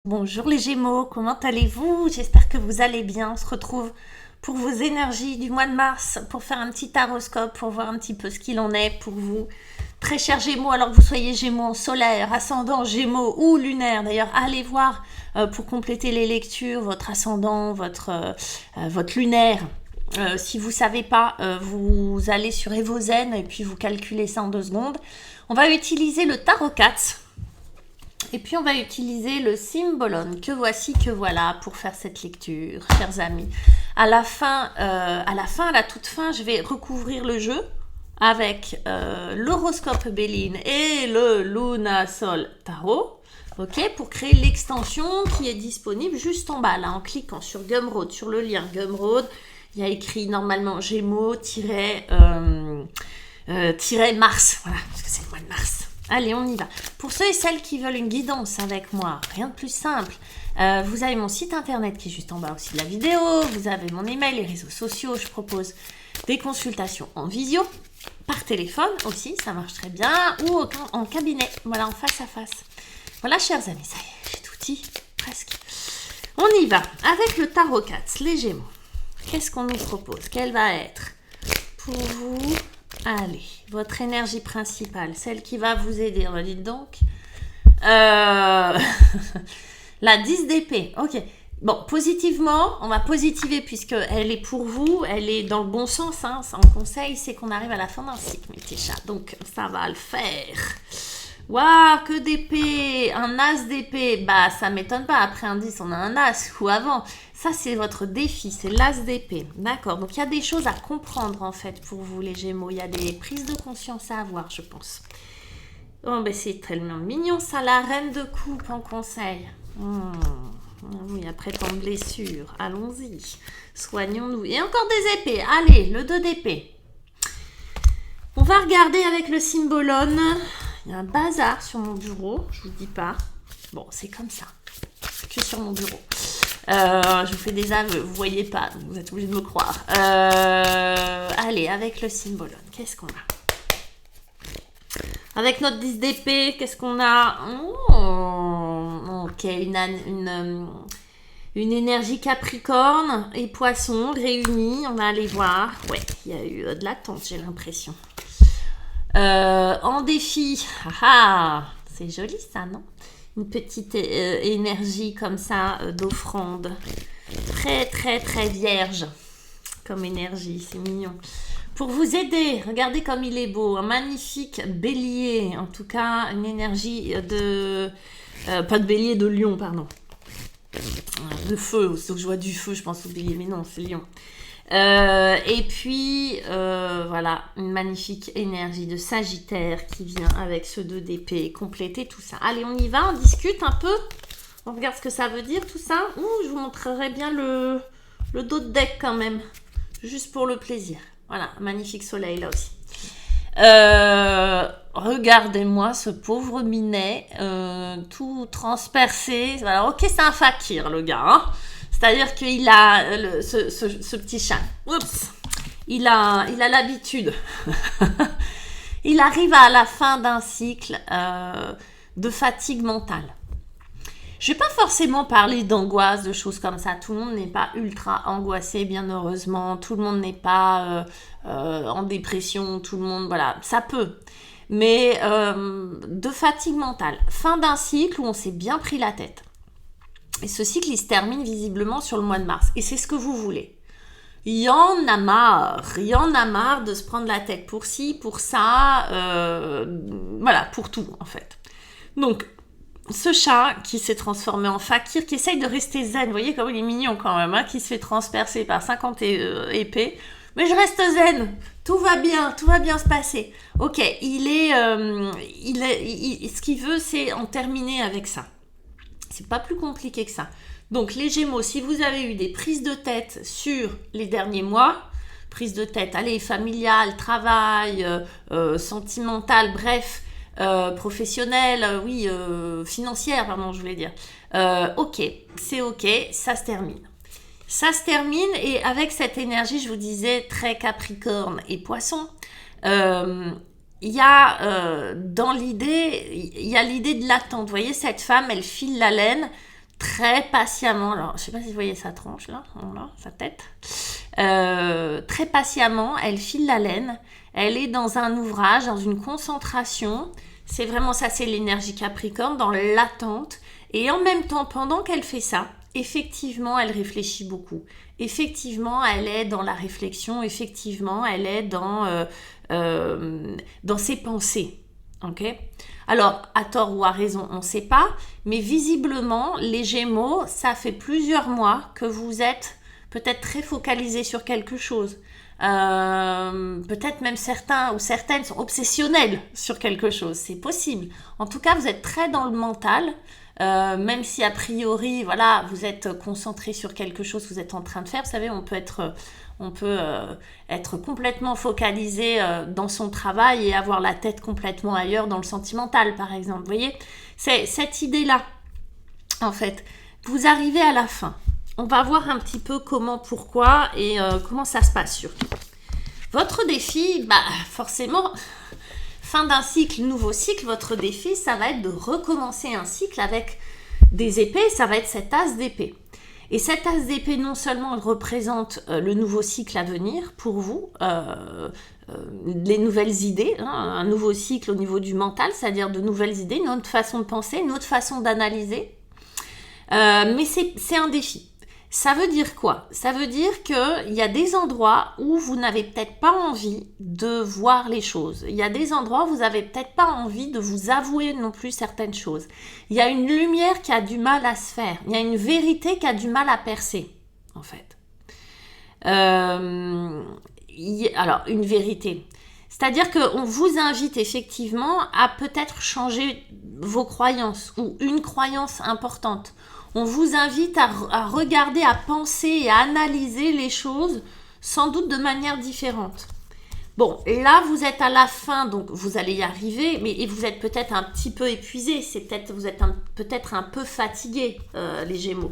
Bonjour les Gémeaux, comment allez-vous? J'espère que vous allez bien. On se retrouve pour vos énergies du mois de mars pour faire un petit taroscope, pour voir un petit peu ce qu'il en est pour vous. Très chers Gémeaux, alors que vous soyez Gémeaux en solaire, ascendant Gémeaux ou lunaire, d'ailleurs allez voir pour compléter les lectures votre ascendant, votre lunaire. Si vous ne savez pas, vous allez sur Evozen et puis vous calculez ça en 2 secondes. On va utiliser le Tarot 4. Et puis on va utiliser le Symbolon, que voici, que voilà, pour faire cette lecture, chers amis. À la toute fin, je vais recouvrir le jeu avec l'horoscope Béline et le Luna Sol Tarot, ok, pour créer l'extension qui est disponible juste en bas, là, en cliquant sur Gumroad, sur le lien Gumroad. Il y a écrit normalement Gémeaux-Mars, voilà, parce que c'est le mois de mars. Allez, on y va. Pour ceux et celles qui veulent une guidance avec moi, rien de plus simple. Vous avez mon site internet qui est juste en bas aussi de la vidéo. Vous avez mon email, les réseaux sociaux. Je propose des consultations en visio, par téléphone aussi, ça marche très bien, ou en cabinet, voilà, en face à face. Voilà, chers amis, ça y est, j'ai tout dit, presque. On y va avec le Tarot 4, les Gémeaux. Qu'est-ce qu'on nous propose? Quelle va être pour vous? Allez, votre énergie principale, celle qui va vous aider, dites donc. La 10 d'épée, ok. Bon, positivement, on va positiver puisqu'elle est pour vous, elle est dans le bon sens. Hein. En conseil, c'est qu'on arrive à la fin d'un cycle, mes petits chats. Donc, ça va le faire. Waouh, que d'épée! Un as d'épée. Bah, ça m'étonne pas. Après un 10, on a un as. Ou avant. Ça, c'est votre défi. C'est l'as d'épée. D'accord. Donc, il y a des choses à comprendre, en fait, pour vous, les Gémeaux. Il y a des prises de conscience à avoir, je pense. Oh, ben, c'est tellement mignon, ça. La reine de coupe en conseil. Oui, après tant de blessures. Allons-y. Soignons-nous. Et encore des épées. Allez, le 2 d'épée. On va regarder avec le Symbolon. Il y a un bazar sur mon bureau, je vous dis pas. Bon, c'est comme ça. Que sur mon bureau. Je vous fais des aveux, vous voyez pas, donc vous êtes obligés de me croire. Allez, avec le Symbolon, qu'est-ce qu'on a? Avec notre 10 d'épée, qu'est-ce qu'on a? Ok, une énergie Capricorne et Poisson réunis, on va aller voir. Ouais, il y a eu de l'attente, j'ai l'impression. En défi, c'est joli ça, non? Une petite énergie comme ça d'offrande, très très très vierge comme énergie, c'est mignon. Pour vous aider, regardez comme il est beau, un magnifique bélier, en tout cas une énergie pas de bélier, de lion, pardon. De feu, sauf que je vois du feu, je pense au bélier, mais non, c'est lion. Et puis, voilà, une magnifique énergie de Sagittaire qui vient avec ce 2 d'épée, compléter tout ça. Allez, on y va, on discute un peu. On regarde ce que ça veut dire, tout ça. Je vous montrerai bien le dos de deck quand même, juste pour le plaisir. Voilà, magnifique soleil là aussi. Regardez-moi ce pauvre minet, tout transpercé. Alors, ok, c'est un fakir, le gars, hein. C'est-à-dire qu'il a ce petit chat. Oups. Il a l'habitude. Il arrive à la fin d'un cycle de fatigue mentale. Je ne vais pas forcément parler d'angoisse, de choses comme ça. Tout le monde n'est pas ultra angoissé, bien heureusement. Tout le monde n'est pas en dépression. Tout le monde, voilà, ça peut. Mais de fatigue mentale. Fin d'un cycle où on s'est bien pris la tête. Et ce cycle, il se termine visiblement sur le mois de mars. Et c'est ce que vous voulez. Il y en a marre. Il y en a marre de se prendre la tête pour ci, pour ça. Voilà, pour tout, en fait. Donc, ce chat qui s'est transformé en fakir, qui essaye de rester zen, vous voyez comme il est mignon quand même, hein, qui se fait transpercer par 50 épées. Mais je reste zen, tout va bien se passer. Ok, ce qu'il veut, c'est en terminer avec ça. C'est pas plus compliqué que ça. Donc les Gémeaux, si vous avez eu des prises de tête sur les derniers mois, prises de tête, allez, familiale, travail, sentimentale, bref, professionnelle, oui, financière, pardon, je voulais dire. Ok, c'est ok, ça se termine. Ça se termine et avec cette énergie, je vous disais, très Capricorne et Poisson, il y a dans l'idée, il y a l'idée de l'attente. Vous voyez, cette femme, elle file la laine très patiemment, alors je sais pas si vous voyez sa tronche là, voilà, sa tête, très patiemment, elle file la laine, elle est dans un ouvrage, dans une concentration, c'est vraiment ça, c'est l'énergie Capricorne, dans l'attente, et en même temps, pendant qu'elle fait ça, effectivement, elle réfléchit beaucoup. Effectivement, elle est dans la réflexion. Effectivement, elle est dans ses pensées. Ok ? Alors, à tort ou à raison, on ne sait pas. Mais visiblement, les Gémeaux, ça fait plusieurs mois que vous êtes peut-être très focalisés sur quelque chose. Peut-être même certains ou certaines sont obsessionnels sur quelque chose. C'est possible. En tout cas, vous êtes très dans le mental. Même si a priori, voilà, vous êtes concentré sur quelque chose que vous êtes en train de faire. Vous savez, on peut être complètement focalisé dans son travail et avoir la tête complètement ailleurs dans le sentimental, par exemple. Vous voyez, c'est cette idée-là, en fait. Vous arrivez à la fin. On va voir un petit peu comment, pourquoi et comment ça se passe surtout. Votre défi, forcément... Fin d'un cycle, nouveau cycle, votre défi, ça va être de recommencer un cycle avec des épées, ça va être cet as d'épée. Et cet as d'épée, non seulement il représente le nouveau cycle à venir pour vous, les nouvelles idées, un nouveau cycle au niveau du mental, c'est-à-dire de nouvelles idées, une autre façon de penser, une autre façon d'analyser. Mais c'est un défi. Ça veut dire quoi ? Ça veut dire qu'il y a des endroits où vous n'avez peut-être pas envie de voir les choses. Il y a des endroits où vous n'avez peut-être pas envie de vous avouer non plus certaines choses. Il y a une lumière qui a du mal à se faire. Il y a une vérité qui a du mal à percer, en fait. Alors, une vérité. C'est-à-dire qu'on vous invite effectivement à peut-être changer vos croyances ou une croyance importante. On vous invite à regarder, à penser et à analyser les choses sans doute de manière différente. Bon, là, vous êtes à la fin, donc vous allez y arriver, mais vous êtes peut-être un petit peu épuisé, vous êtes peut-être un peu fatigué, les Gémeaux.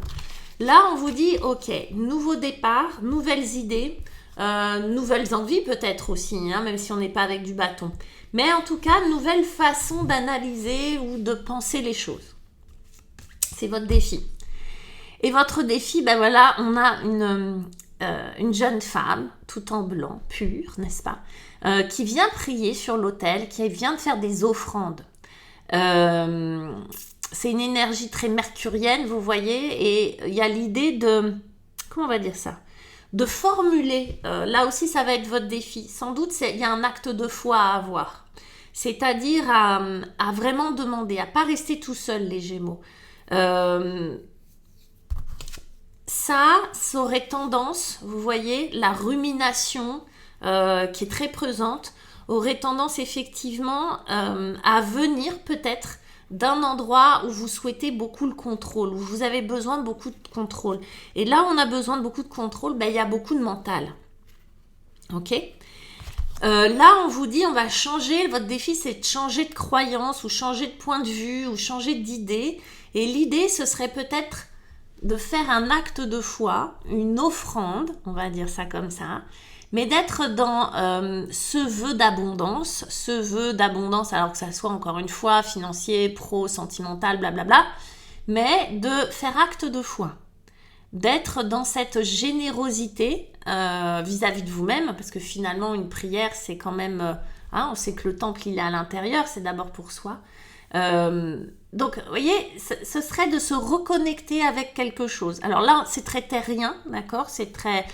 Là, on vous dit, ok, nouveau départ, nouvelles idées, nouvelles envies peut-être aussi, même si on n'est pas avec du bâton. Mais en tout cas, nouvelle façon d'analyser ou de penser les choses. C'est votre défi. Et votre défi, voilà, on a une jeune femme, tout en blanc, pure, n'est-ce pas, qui vient prier sur l'autel, qui vient de faire des offrandes. C'est une énergie très mercurienne, vous voyez, et il y a l'idée de, comment on va dire ça, de formuler, là aussi ça va être votre défi, sans doute il y a un acte de foi à avoir, c'est-à-dire à vraiment demander, à ne pas rester tout seul les Gémeaux. Ça aurait tendance, vous voyez, la rumination qui est très présente, aurait tendance effectivement à venir peut-être d'un endroit où vous souhaitez beaucoup le contrôle, où vous avez besoin de beaucoup de contrôle. Et là, on a besoin de beaucoup de contrôle, il y a beaucoup de mental. Ok ? Là, on vous dit, on va changer, votre défi, c'est de changer de croyance, ou changer de point de vue, ou changer d'idée. Et l'idée, ce serait peut-être de faire un acte de foi, une offrande, on va dire ça comme ça, mais d'être dans ce vœu d'abondance, alors que ça soit encore une fois financier, pro, sentimental, blablabla, mais de faire acte de foi, d'être dans cette générosité vis-à-vis de vous-même, parce que finalement une prière c'est quand même, on sait que le temple il est à l'intérieur, c'est d'abord pour soi. Donc, vous voyez, ce serait de se reconnecter avec quelque chose. Alors là, c'est très terrien, d'accord ? C'est très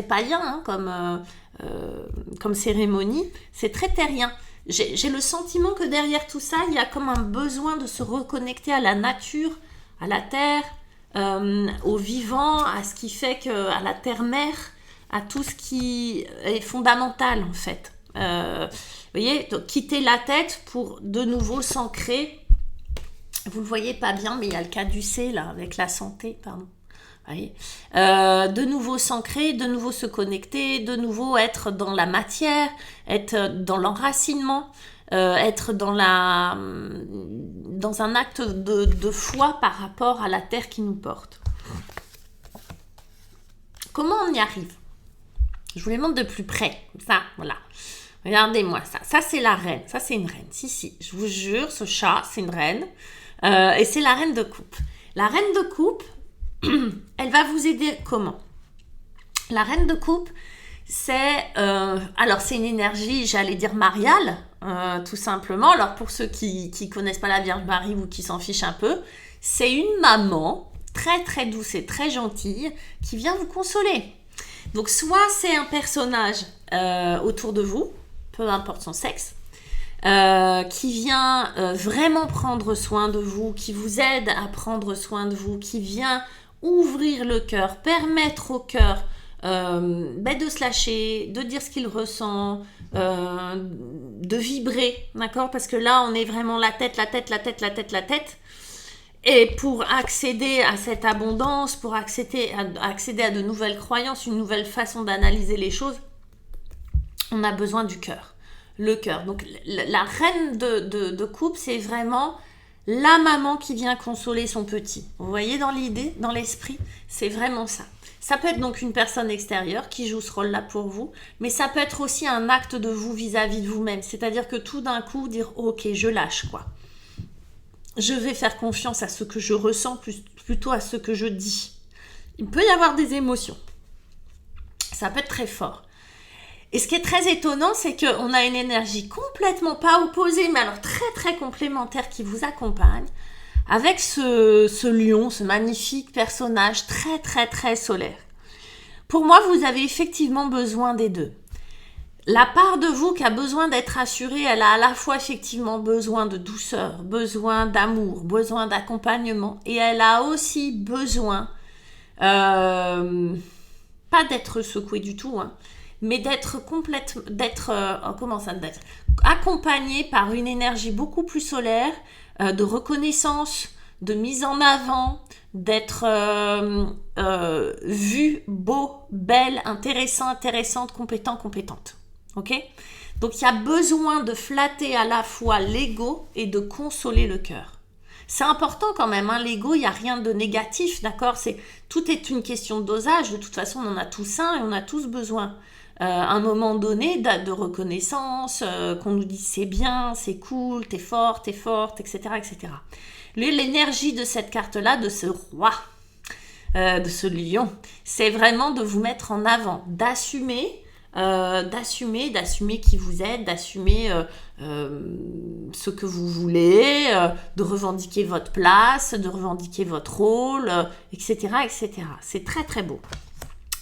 païen comme cérémonie. C'est très terrien. J'ai le sentiment que derrière tout ça, il y a comme un besoin de se reconnecter à la nature, à la terre, au vivant, à ce qui fait que, à la terre-mère, à tout ce qui est fondamental en fait. Vous voyez, donc quitter la tête pour de nouveau s'ancrer. Vous le voyez pas bien, mais il y a le caducée là avec la santé, pardon. Voyez, de nouveau s'ancrer, de nouveau se connecter, de nouveau être dans la matière, être dans l'enracinement, être dans un acte de foi par rapport à la terre qui nous porte. Comment on y arrive ? Je vous les montre de plus près. Ça, voilà. Regardez-moi ça. Ça, c'est la reine. Ça, c'est une reine. Si, je vous jure, ce chat, c'est une reine. Et c'est la reine de coupe. La reine de coupe, elle va vous aider comment? La reine de coupe, c'est une énergie, j'allais dire mariale, tout simplement. Alors pour ceux qui connaissent pas la Vierge Marie ou qui s'en fichent un peu, c'est une maman très très douce et très gentille qui vient vous consoler. Donc soit c'est un personnage autour de vous, peu importe son sexe, qui vient vraiment prendre soin de vous, qui vous aide à prendre soin de vous, qui vient ouvrir le cœur, permettre au cœur de se lâcher, de dire ce qu'il ressent, de vibrer, d'accord? Parce que là, on est vraiment la tête. Et pour accéder à cette abondance, pour accéder à de nouvelles croyances, une nouvelle façon d'analyser les choses, on a besoin du cœur. Le cœur. Donc, la reine de coupe, c'est vraiment la maman qui vient consoler son petit. Vous voyez dans l'idée, dans l'esprit, c'est vraiment ça. Ça peut être donc une personne extérieure qui joue ce rôle-là pour vous, mais ça peut être aussi un acte de vous vis-à-vis de vous-même. C'est-à-dire que tout d'un coup, dire « Ok, je lâche, quoi. Je vais faire confiance à ce que je ressens plutôt à ce que je dis. » Il peut y avoir des émotions. Ça peut être très fort. Et ce qui est très étonnant, c'est qu'on a une énergie complètement pas opposée, mais alors très très complémentaire qui vous accompagne, avec ce lion, ce magnifique personnage très très très solaire. Pour moi, vous avez effectivement besoin des deux. La part de vous qui a besoin d'être rassurée, elle a à la fois effectivement besoin de douceur, besoin d'amour, besoin d'accompagnement, et elle a aussi besoin, pas d'être secouée du tout, mais d'être accompagnée par une énergie beaucoup plus solaire, de reconnaissance, de mise en avant, d'être vue, beau, belle, intéressante, compétente. Ok? Donc il y a besoin de flatter à la fois l'ego et de consoler le cœur. C'est important quand même, l'ego, il n'y a rien de négatif, d'accord? Tout est une question de dosage, de toute façon on en a tous un et on a tous besoin. À un moment donné, de reconnaissance, qu'on nous dise c'est bien, c'est cool, t'es forte, etc. L'énergie de cette carte-là, de ce roi, de ce lion, c'est vraiment de vous mettre en avant, d'assumer qui vous êtes, d'assumer ce que vous voulez, de revendiquer votre place, de revendiquer votre rôle, etc. C'est très très beau.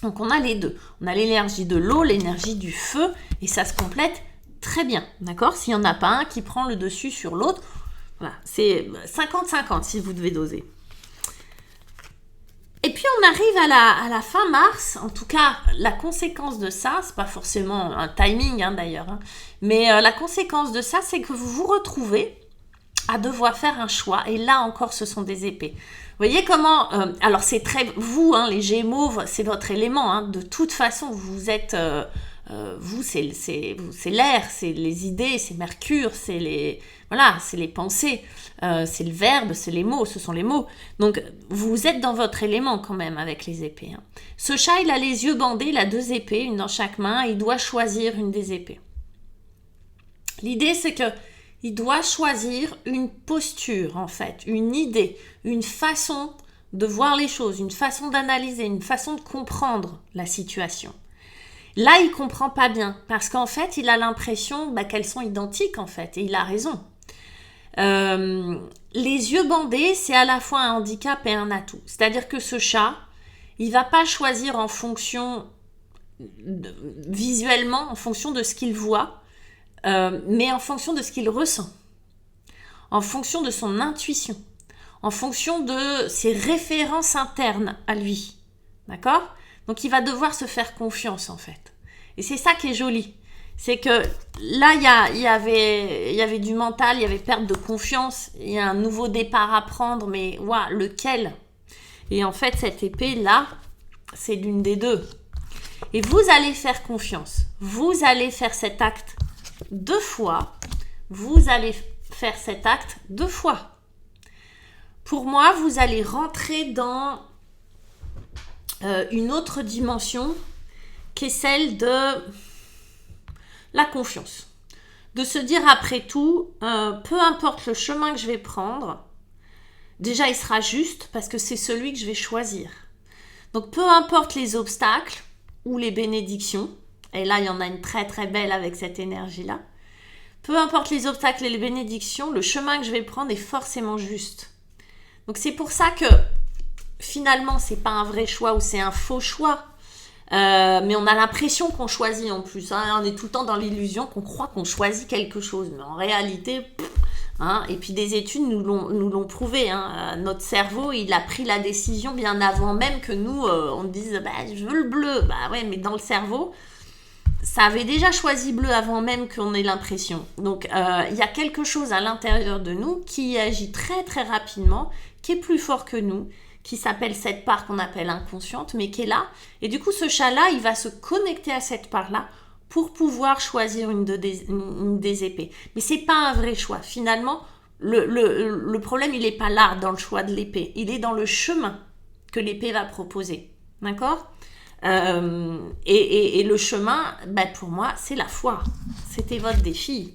Donc on a les deux. On a l'énergie de l'eau, l'énergie du feu, et ça se complète très bien, d'accord? S'il n'y en a pas un qui prend le dessus sur l'autre, voilà, c'est 50-50 si vous devez doser. Et puis on arrive à la fin mars, en tout cas la conséquence de ça, c'est pas forcément un timing d'ailleurs, mais la conséquence de ça, c'est que vous vous retrouvez à devoir faire un choix, et là encore ce sont des épées. Vous voyez comment, alors c'est très, vous les Gémeaux, c'est votre élément, de toute façon vous êtes, vous c'est l'air, c'est les idées, c'est Mercure, c'est les pensées, c'est le verbe, c'est les mots, ce sont les mots. Donc vous êtes dans votre élément quand même avec les épées. Ce chat, il a les yeux bandés, il a 2 épées, une dans chaque main, et il doit choisir une des épées. L'idée c'est que il doit choisir une posture, en fait, une idée, une façon de voir les choses, une façon d'analyser, une façon de comprendre la situation. Là, il ne comprend pas bien, parce qu'en fait, il a l'impression qu'elles sont identiques, en fait, et il a raison. Les yeux bandés, c'est à la fois un handicap et un atout. C'est-à-dire que ce chat, il ne va pas choisir en fonction, visuellement, en fonction de ce qu'il voit, mais en fonction de ce qu'il ressent, en fonction de son intuition, en fonction de ses références internes à lui, d'accord? Donc il va devoir se faire confiance en fait. Et c'est ça qui est joli, c'est que là il y avait du mental, il y avait perte de confiance, il y a un nouveau départ à prendre, mais lequel? Et en fait cette épée là, c'est l'une des deux. Et vous allez faire confiance, vous allez faire cet acte 2 fois, vous allez faire cet acte 2 fois. Pour moi, vous allez rentrer dans une autre dimension qui est celle de la confiance. De se dire après tout, peu importe le chemin que je vais prendre, déjà il sera juste parce que c'est celui que je vais choisir. Donc peu importe les obstacles ou les bénédictions, et là il y en a une très très belle avec cette énergie-là, peu importe les obstacles et les bénédictions, le chemin que je vais prendre est forcément juste. Donc c'est pour ça que finalement c'est pas un vrai choix ou c'est un faux choix. Mais on a l'impression qu'on choisit en plus, hein. On est tout le temps dans l'illusion qu'on croit qu'on choisit quelque chose, mais en réalité, et puis des études nous l'ont prouvé, hein. Notre cerveau il a pris la décision bien avant même que nous on dise je veux le bleu, ouais, mais dans le cerveau ça avait déjà choisi bleu avant même qu'on ait l'impression. Donc il y a quelque chose à l'intérieur de nous qui agit très très rapidement, qui est plus fort que nous, qui s'appelle cette part qu'on appelle inconsciente, mais qui est là. Et du coup, ce chat-là, il va se connecter à cette part-là pour pouvoir choisir une des épées. Mais c'est pas un vrai choix. Finalement, le problème, il n'est pas là, dans le choix de l'épée. Il est dans le chemin que l'épée va proposer. D'accord ? Et le chemin, pour moi, c'est la foi. C'était votre défi.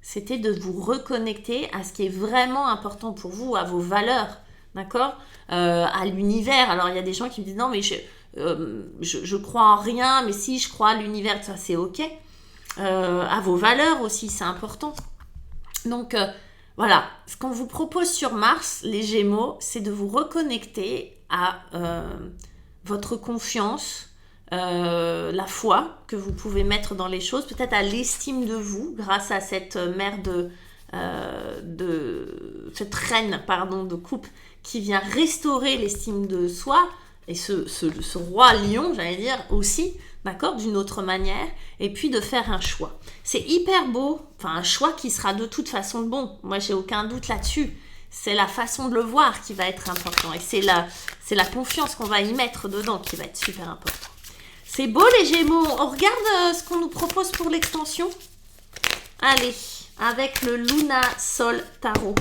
C'était de vous reconnecter à ce qui est vraiment important pour vous, à vos valeurs. D'accord ? À l'univers. Alors il y a des gens qui me disent non mais je crois en rien, mais si je crois à l'univers, ça c'est ok. À vos valeurs aussi, c'est important. Donc voilà, ce qu'on vous propose sur Mars, les Gémeaux, c'est de vous reconnecter à votre confiance, la foi que vous pouvez mettre dans les choses, peut-être à l'estime de vous grâce à cette mère cette reine de coupe qui vient restaurer l'estime de soi et ce roi lion, j'allais dire aussi, d'accord, d'une autre manière, et puis de faire un choix. C'est hyper beau, un choix qui sera de toute façon bon. Moi, j'ai aucun doute là-dessus. C'est la façon de le voir qui va être important et c'est la confiance qu'on va y mettre dedans qui va être super important. C'est beau les Gémeaux. On regarde ce qu'on nous propose pour l'extension. Allez, avec le Luna Sol Tarot.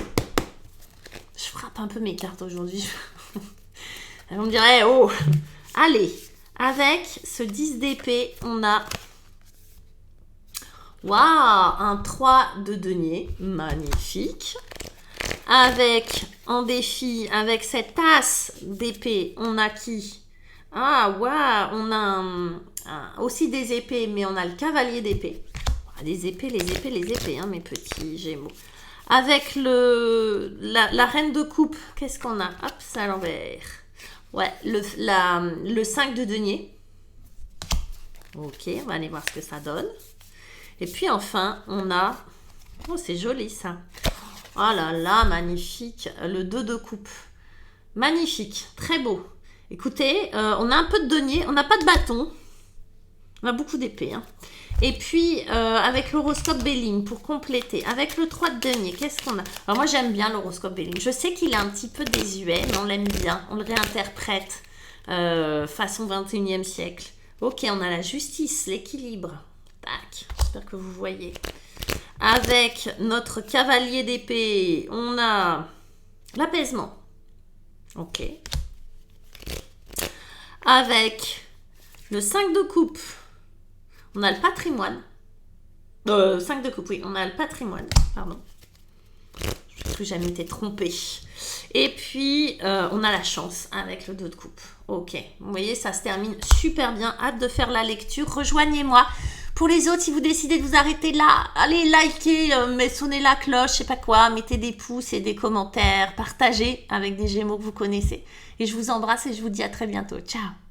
Je frappe un peu mes cartes aujourd'hui. On me dirait, oh, allez, avec ce 10 d'épée, on a, waouh, un 3 de denier, magnifique. Avec, en défi, avec cette tasse d'épée, on a qui? Ah, waouh, on a aussi des épées, mais on a le cavalier d'épée. Les épées, mes petits Gémeaux. Avec la reine de coupe, qu'est-ce qu'on a? Hop, c'est à l'envers. Ouais, le 5 de denier. Ok, on va aller voir ce que ça donne. Et puis enfin, on a... Oh, c'est joli ça. Oh là là, magnifique. Le 2 de coupe. Magnifique, très beau. Écoutez, on a un peu de denier, on n'a pas de bâton. On a beaucoup d'épées, hein. Et puis, avec l'horoscope Béline, pour compléter, avec le 3 de denier, qu'est-ce qu'on a? Alors moi, j'aime bien l'horoscope Béline. Je sais qu'il est un petit peu désuet, mais on l'aime bien. On le réinterprète façon 21e siècle. Ok, on a la justice, l'équilibre. Tac, j'espère que vous voyez. Avec notre cavalier d'épée, on a l'apaisement. Ok. Avec le 5 de coupe, on a le patrimoine. 5 de coupe, oui, on a le patrimoine. Pardon. Je crois que j'ai jamais été trompée. Et puis, on a la chance avec le 2 de coupe. Ok, vous voyez, ça se termine super bien. Hâte de faire la lecture. Rejoignez-moi. Pour les autres, si vous décidez de vous arrêter là, allez liker, sonnez la cloche, je sais pas quoi, mettez des pouces et des commentaires, partagez avec des Gémeaux que vous connaissez. Et je vous embrasse et je vous dis à très bientôt. Ciao!